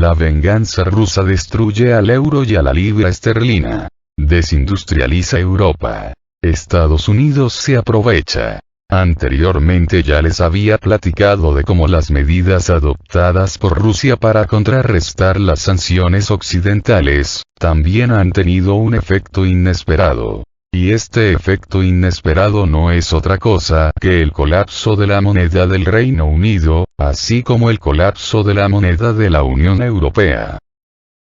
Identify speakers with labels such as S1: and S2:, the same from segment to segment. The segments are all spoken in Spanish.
S1: La venganza rusa destruye al euro y a la libra esterlina. Desindustrializa Europa. Estados Unidos se aprovecha. Anteriormente ya les había platicado de cómo las medidas adoptadas por Rusia para contrarrestar las sanciones occidentales, también han tenido un efecto inesperado. Y este efecto inesperado no es otra cosa que el colapso de la moneda del Reino Unido, así como el colapso de la moneda de la Unión Europea.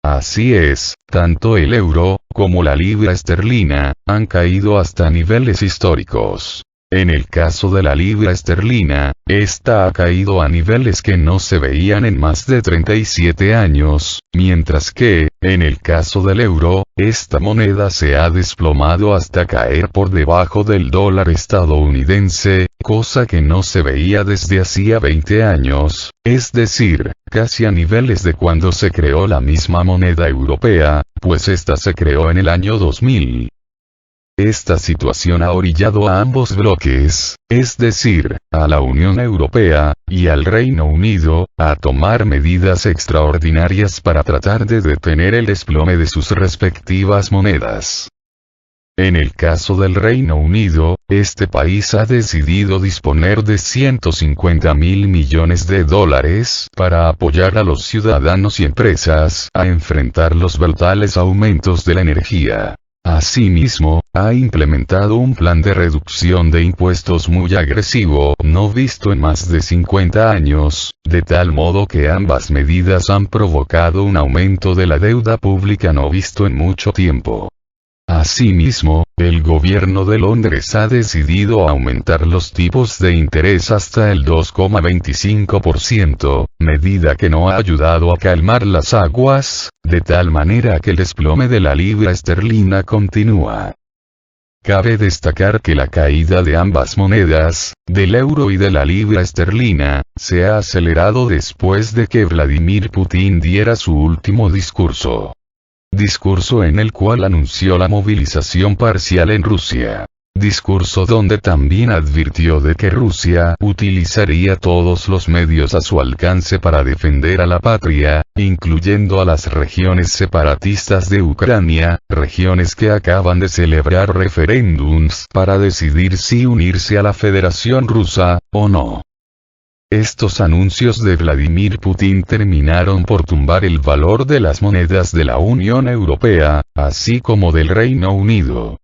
S1: Así es, tanto el euro, como la libra esterlina, han caído hasta niveles históricos. En el caso de la libra esterlina, esta ha caído a niveles que no se veían en más de 37 años, mientras que, en el caso del euro, esta moneda se ha desplomado hasta caer por debajo del dólar estadounidense, cosa que no se veía desde hacía 20 años, es decir, casi a niveles de cuando se creó la misma moneda europea, pues esta se creó en el año 2000. Esta situación ha orillado a ambos bloques, es decir, a la Unión Europea, y al Reino Unido, a tomar medidas extraordinarias para tratar de detener el desplome de sus respectivas monedas. En el caso del Reino Unido, este país ha decidido disponer de 150.000 millones de dólares para apoyar a los ciudadanos y empresas a enfrentar los brutales aumentos de la energía. Asimismo, ha implementado un plan de reducción de impuestos muy agresivo, no visto en más de 50 años, de tal modo que ambas medidas han provocado un aumento de la deuda pública no visto en mucho tiempo. Asimismo, el gobierno de Londres ha decidido aumentar los tipos de interés hasta el 2,25%, medida que no ha ayudado a calmar las aguas, de tal manera que el desplome de la libra esterlina continúa. Cabe destacar que la caída de ambas monedas, del euro y de la libra esterlina, se ha acelerado después de que Vladimir Putin diera su último discurso. Discurso en el cual anunció la movilización parcial en Rusia. Discurso donde también advirtió de que Rusia utilizaría todos los medios a su alcance para defender a la patria, incluyendo a las regiones separatistas de Ucrania, regiones que acaban de celebrar referéndums para decidir si unirse a la Federación Rusa, o no. Estos anuncios de Vladimir Putin terminaron por tumbar el valor de las monedas de la Unión Europea, así como del Reino Unido.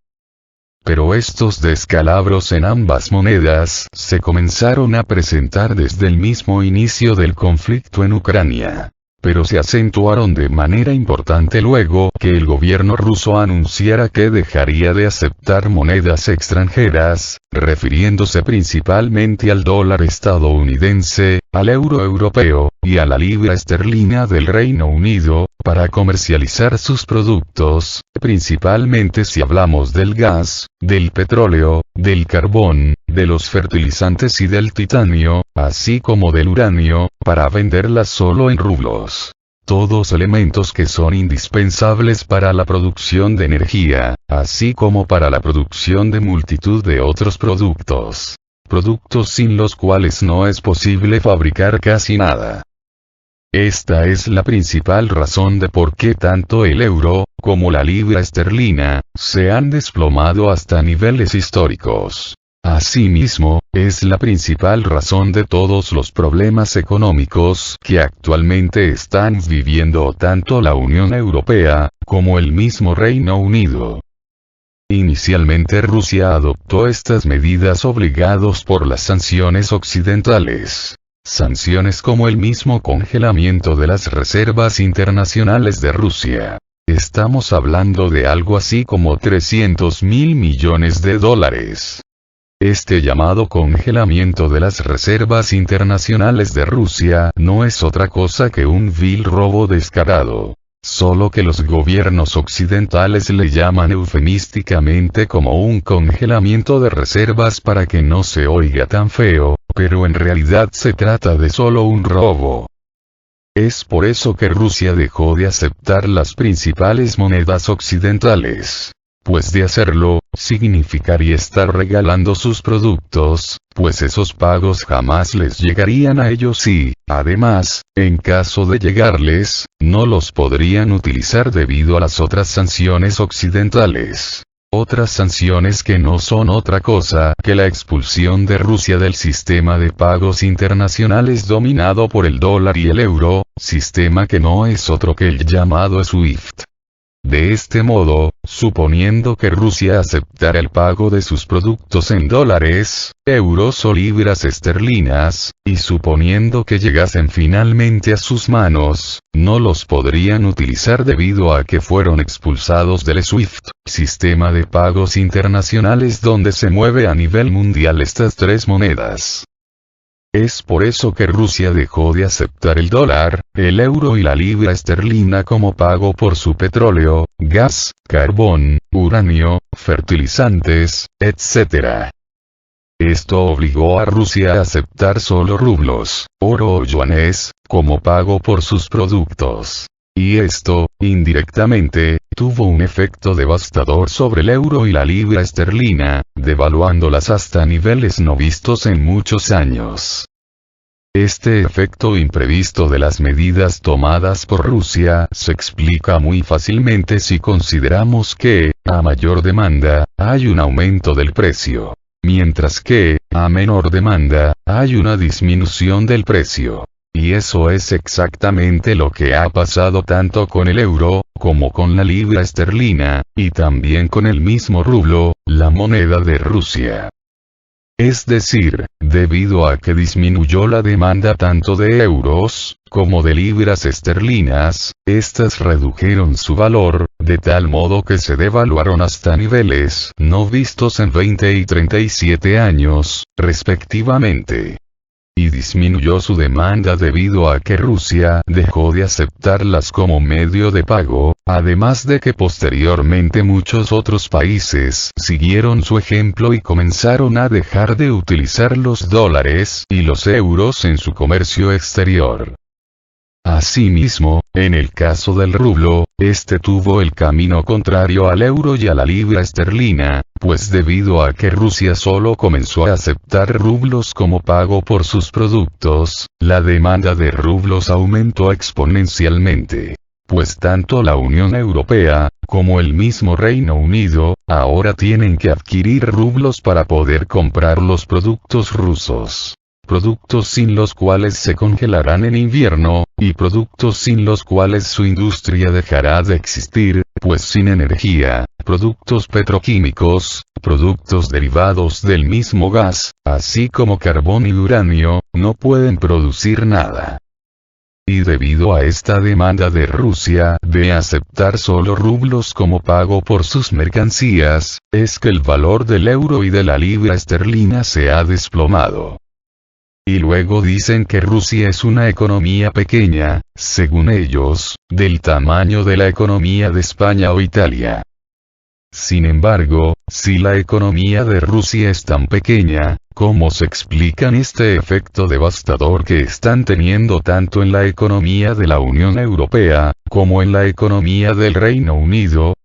S1: Pero estos descalabros en ambas monedas se comenzaron a presentar desde el mismo inicio del conflicto en Ucrania. Pero se acentuaron de manera importante luego que el gobierno ruso anunciara que dejaría de aceptar monedas extranjeras, refiriéndose principalmente al dólar estadounidense, al euro europeo, y a la libra esterlina del Reino Unido, para comercializar sus productos, principalmente si hablamos del gas, del petróleo, del carbón, de los fertilizantes y del titanio, así como del uranio, para venderlas solo en rublos. Todos elementos que son indispensables para la producción de energía, así como para la producción de multitud de otros productos. Productos sin los cuales no es posible fabricar casi nada. Esta es la principal razón de por qué tanto el euro, como la libra esterlina, se han desplomado hasta niveles históricos. Asimismo, es la principal razón de todos los problemas económicos que actualmente están viviendo tanto la Unión Europea, como el mismo Reino Unido. Inicialmente Rusia adoptó estas medidas obligados por las sanciones occidentales. Sanciones como el mismo congelamiento de las reservas internacionales de Rusia. Estamos hablando de algo así como 300.000 millones de dólares. Este llamado congelamiento de las reservas internacionales de Rusia no es otra cosa que un vil robo descarado. Solo que los gobiernos occidentales le llaman eufemísticamente como un congelamiento de reservas para que no se oiga tan feo, pero en realidad se trata de solo un robo. Es por eso que Rusia dejó de aceptar las principales monedas occidentales. pues de hacerlo, significaría estar regalando sus productos, pues esos pagos jamás les llegarían a ellos y, además, en caso de llegarles, no los podrían utilizar debido a las otras sanciones occidentales. Otras sanciones que no son otra cosa que la expulsión de Rusia del sistema de pagos internacionales dominado por el dólar y el euro, sistema que no es otro que el llamado SWIFT. De este modo, suponiendo que Rusia aceptara el pago de sus productos en dólares, euros o libras esterlinas, y suponiendo que llegasen finalmente a sus manos, no los podrían utilizar debido a que fueron expulsados del SWIFT, sistema de pagos internacionales donde se mueve a nivel mundial estas tres monedas. Es por eso que Rusia dejó de aceptar el dólar, el euro y la libra esterlina como pago por su petróleo, gas, carbón, uranio, fertilizantes, etc. Esto obligó a Rusia a aceptar solo rublos, oro o yuanes, como pago por sus productos. Y esto, indirectamente, tuvo un efecto devastador sobre el euro y la libra esterlina, devaluándolas hasta niveles no vistos en muchos años. Este efecto imprevisto de las medidas tomadas por Rusia se explica muy fácilmente si consideramos que, a mayor demanda, hay un aumento del precio, mientras que, a menor demanda, hay una disminución del precio. Y eso es exactamente lo que ha pasado tanto con el euro, como con la libra esterlina, y también con el mismo rublo, la moneda de Rusia. Es decir, debido a que disminuyó la demanda tanto de euros, como de libras esterlinas, estas redujeron su valor, de tal modo que se devaluaron hasta niveles no vistos en 20 y 37 años, respectivamente. Y disminuyó su demanda debido a que Rusia dejó de aceptarlas como medio de pago, además de que posteriormente muchos otros países siguieron su ejemplo y comenzaron a dejar de utilizar los dólares y los euros en su comercio exterior. Asimismo, en el caso del rublo, este tuvo el camino contrario al euro y a la libra esterlina, pues debido a que Rusia solo comenzó a aceptar rublos como pago por sus productos, la demanda de rublos aumentó exponencialmente. Pues tanto la Unión Europea, como el mismo Reino Unido, ahora tienen que adquirir rublos para poder comprar los productos rusos. Productos sin los cuales se congelarán en invierno, y productos sin los cuales su industria dejará de existir, pues sin energía, productos petroquímicos, productos derivados del mismo gas, así como carbón y uranio, no pueden producir nada. Y debido a esta demanda de Rusia de aceptar solo rublos como pago por sus mercancías, es que el valor del euro y de la libra esterlina se ha desplomado. Y luego dicen que Rusia es una economía pequeña, según ellos, del tamaño de la economía de España o Italia. Sin embargo, si la economía de Rusia es tan pequeña, ¿cómo se explican este efecto devastador que están teniendo tanto en la economía de la Unión Europea, como en la economía del Reino Unido?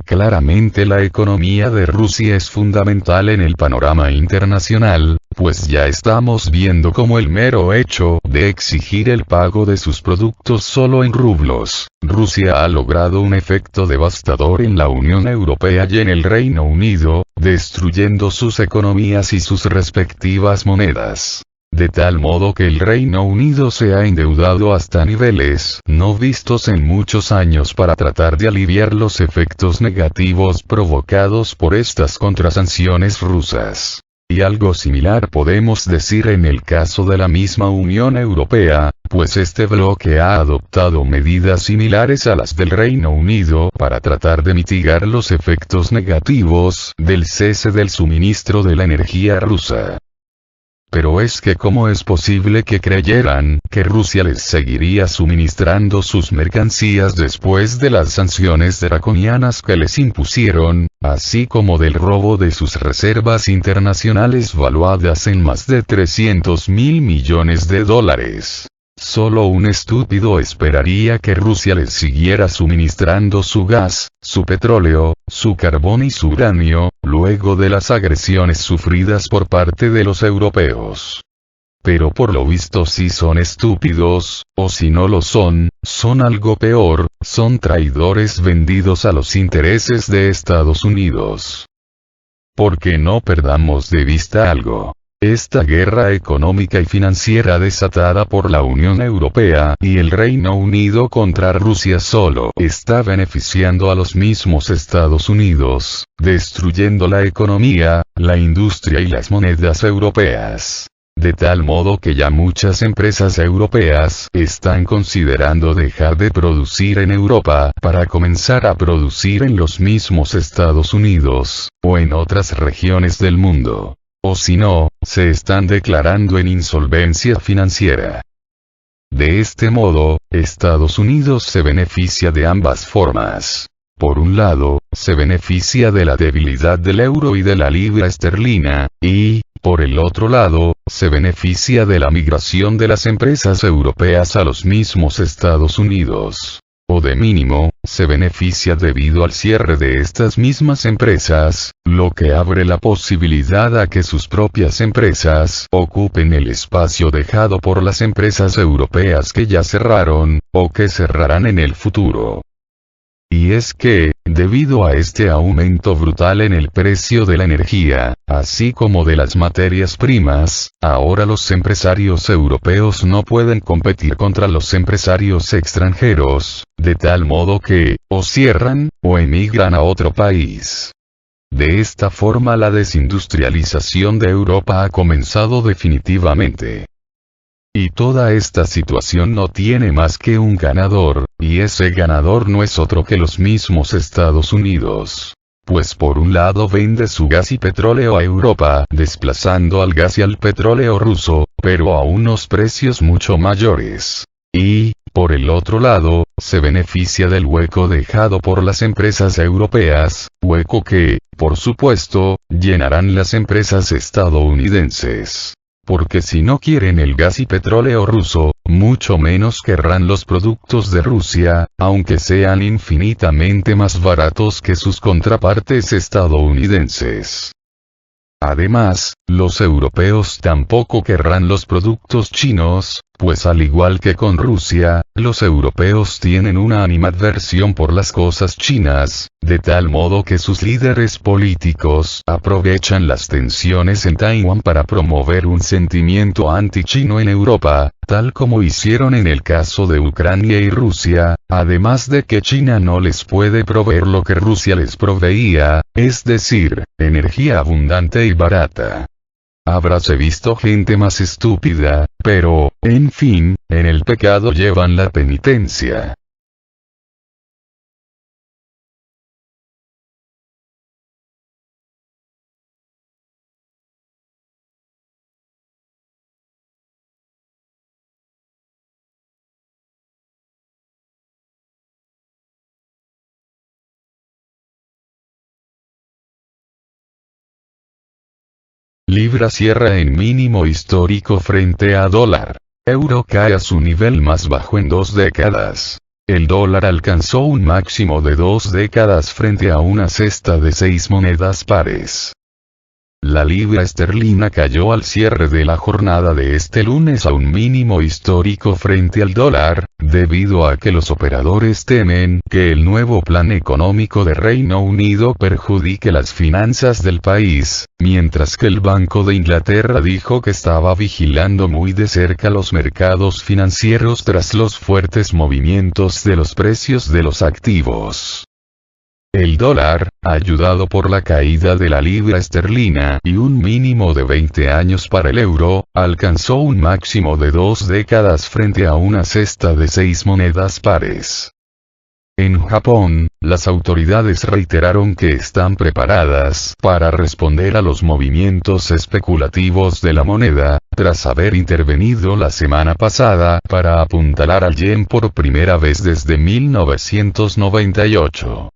S1: Claramente la economía de Rusia es fundamental en el panorama internacional, pues ya estamos viendo cómo el mero hecho de exigir el pago de sus productos solo en rublos, Rusia ha logrado un efecto devastador en la Unión Europea y en el Reino Unido, destruyendo sus economías y sus respectivas monedas. De tal modo que el Reino Unido se ha endeudado hasta niveles no vistos en muchos años para tratar de aliviar los efectos negativos provocados por estas contrasanciones rusas. Y algo similar podemos decir en el caso de la misma Unión Europea, pues este bloque ha adoptado medidas similares a las del Reino Unido para tratar de mitigar los efectos negativos del cese del suministro de la energía rusa. Pero es que ¿cómo es posible que creyeran que Rusia les seguiría suministrando sus mercancías después de las sanciones draconianas que les impusieron, así como del robo de sus reservas internacionales valuadas en más de $300.000 millones? Solo un estúpido esperaría que Rusia les siguiera suministrando su gas, su petróleo, su carbón y su uranio, luego de las agresiones sufridas por parte de los europeos. Pero por lo visto si son estúpidos, o si no lo son, son algo peor, son traidores vendidos a los intereses de Estados Unidos. Porque no perdamos de vista algo. Esta guerra económica y financiera desatada por la Unión Europea y el Reino Unido contra Rusia solo está beneficiando a los mismos Estados Unidos, destruyendo la economía, la industria y las monedas europeas. De tal modo que ya muchas empresas europeas están considerando dejar de producir en Europa para comenzar a producir en los mismos Estados Unidos, o en otras regiones del mundo. O si no, se están declarando en insolvencia financiera. De este modo, Estados Unidos se beneficia de ambas formas. Por un lado, se beneficia de la debilidad del euro y de la libra esterlina, y, por el otro lado, se beneficia de la migración de las empresas europeas a los mismos Estados Unidos. O de mínimo, se beneficia debido al cierre de estas mismas empresas, lo que abre la posibilidad a que sus propias empresas ocupen el espacio dejado por las empresas europeas que ya cerraron, o que cerrarán en el futuro. Y es que, debido a este aumento brutal en el precio de la energía, así como de las materias primas, ahora los empresarios europeos no pueden competir contra los empresarios extranjeros, de tal modo que, o cierran, o emigran a otro país. De esta forma la desindustrialización de Europa ha comenzado definitivamente. Y toda esta situación no tiene más que un ganador, y ese ganador no es otro que los mismos Estados Unidos. Pues por un lado vende su gas y petróleo a Europa, desplazando al gas y al petróleo ruso, pero a unos precios mucho mayores. Y, por el otro lado, se beneficia del hueco dejado por las empresas europeas, hueco que, por supuesto, llenarán las empresas estadounidenses. Porque si no quieren el gas y petróleo ruso, mucho menos querrán los productos de Rusia, aunque sean infinitamente más baratos que sus contrapartes estadounidenses. Además, los europeos tampoco querrán los productos chinos, pues al igual que con Rusia, los europeos tienen una animadversión por las cosas chinas, de tal modo que sus líderes políticos aprovechan las tensiones en Taiwán para promover un sentimiento anti-chino en Europa, tal como hicieron en el caso de Ucrania y Rusia, además de que China no les puede proveer lo que Rusia les proveía, es decir, energía abundante y barata. Habráse visto gente más estúpida, pero, en fin, en el pecado llevan la penitencia. Libra cierra en mínimo histórico frente a dólar. Euro cae a su nivel más bajo en 2 décadas. El dólar alcanzó un máximo de 2 décadas frente a una cesta de 6 monedas pares. La libra esterlina cayó al cierre de la jornada de este lunes a un mínimo histórico frente al dólar, debido a que los operadores temen que el nuevo plan económico de Reino Unido perjudique las finanzas del país, mientras que el Banco de Inglaterra dijo que estaba vigilando muy de cerca los mercados financieros tras los fuertes movimientos de los precios de los activos. El dólar, ayudado por la caída de la libra esterlina y un mínimo de 20 años para el euro, alcanzó un máximo de 2 décadas frente a una cesta de 6 monedas pares. En Japón, las autoridades reiteraron que están preparadas para responder a los movimientos especulativos de la moneda, tras haber intervenido la semana pasada para apuntalar al yen por primera vez desde 1998.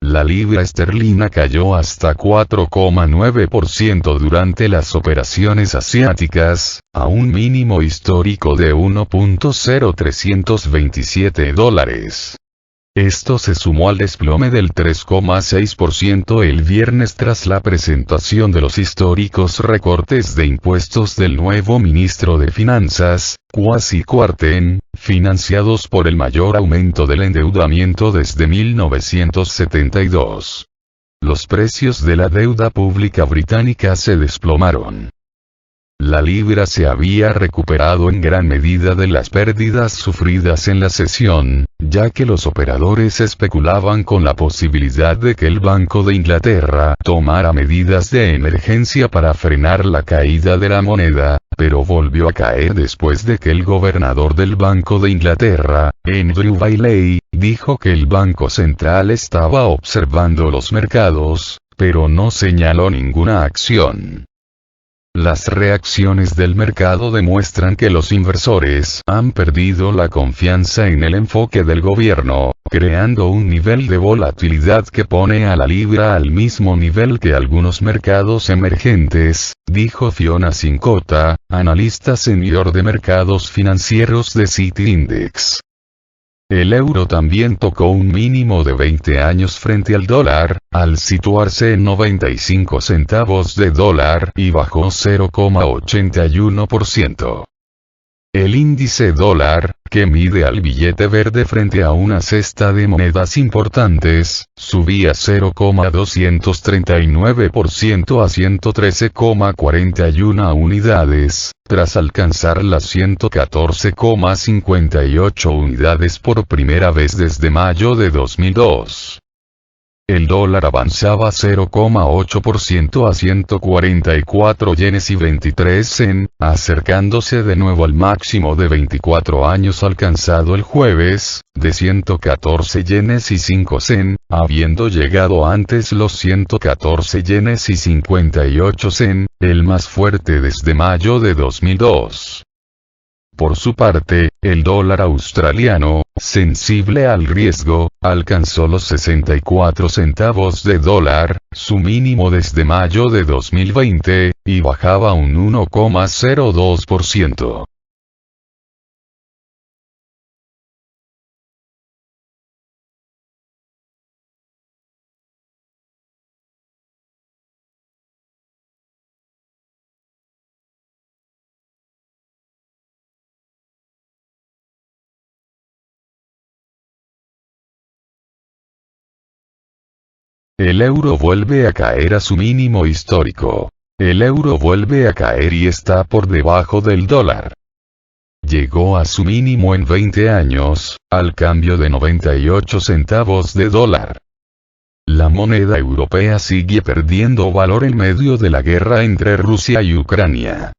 S1: La libra esterlina cayó hasta 4,9% durante las operaciones asiáticas, a un mínimo histórico de $1.0327. Esto se sumó al desplome del 3,6% el viernes tras la presentación de los históricos recortes de impuestos del nuevo ministro de Finanzas, Kwasi Kwarteng, financiados por el mayor aumento del endeudamiento desde 1972. Los precios de la deuda pública británica se desplomaron. La libra se había recuperado en gran medida de las pérdidas sufridas en la sesión, ya que los operadores especulaban con la posibilidad de que el Banco de Inglaterra tomara medidas de emergencia para frenar la caída de la moneda, pero volvió a caer después de que el gobernador del Banco de Inglaterra, Andrew Bailey, dijo que el Banco Central estaba observando los mercados, pero no señaló ninguna acción. Las reacciones del mercado demuestran que los inversores han perdido la confianza en el enfoque del gobierno, creando un nivel de volatilidad que pone a la libra al mismo nivel que algunos mercados emergentes, dijo Fiona Cincotta, analista senior de mercados financieros de Citi Index. El euro también tocó un mínimo de 20 años frente al dólar, al situarse en 95 centavos de dólar y bajó 0,81%. El índice dólar, que mide al billete verde frente a una cesta de monedas importantes, subía 0,239% a 113,41 unidades, tras alcanzar las 114,58 unidades por primera vez desde mayo de 2002. El dólar avanzaba 0,8% a 144 yenes y 23 cen, acercándose de nuevo al máximo de 24 años alcanzado el jueves, de 114 yenes y 5 cen, habiendo llegado antes los 114 yenes y 58 cen, el más fuerte desde mayo de 2002. Por su parte, el dólar australiano, sensible al riesgo, alcanzó los 64 centavos de dólar, su mínimo desde mayo de 2020, y bajaba un 1,02%. El euro vuelve a caer a su mínimo histórico. El euro vuelve a caer y está por debajo del dólar. Llegó a su mínimo en 20 años, al cambio de 98 centavos de dólar. La moneda europea sigue perdiendo valor en medio de la guerra entre Rusia y Ucrania.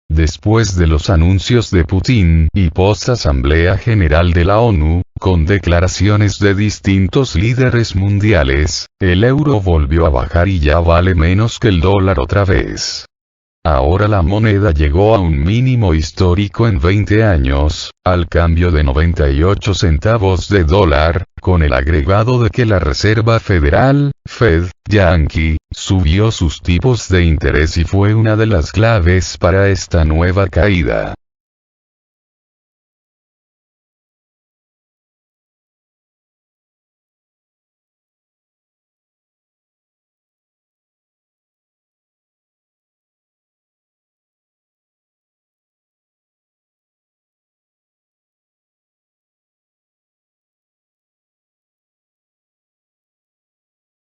S1: Después de los anuncios de Putin y post-Asamblea General de la ONU, con declaraciones de distintos líderes mundiales, el euro volvió a bajar y ya vale menos que el dólar otra vez. Ahora la moneda llegó a un mínimo histórico en 20 años, al cambio de 98 centavos de dólar, con el agregado de que la Reserva Federal, Fed, Yankee, subió sus tipos de interés y fue una de las claves para esta nueva caída.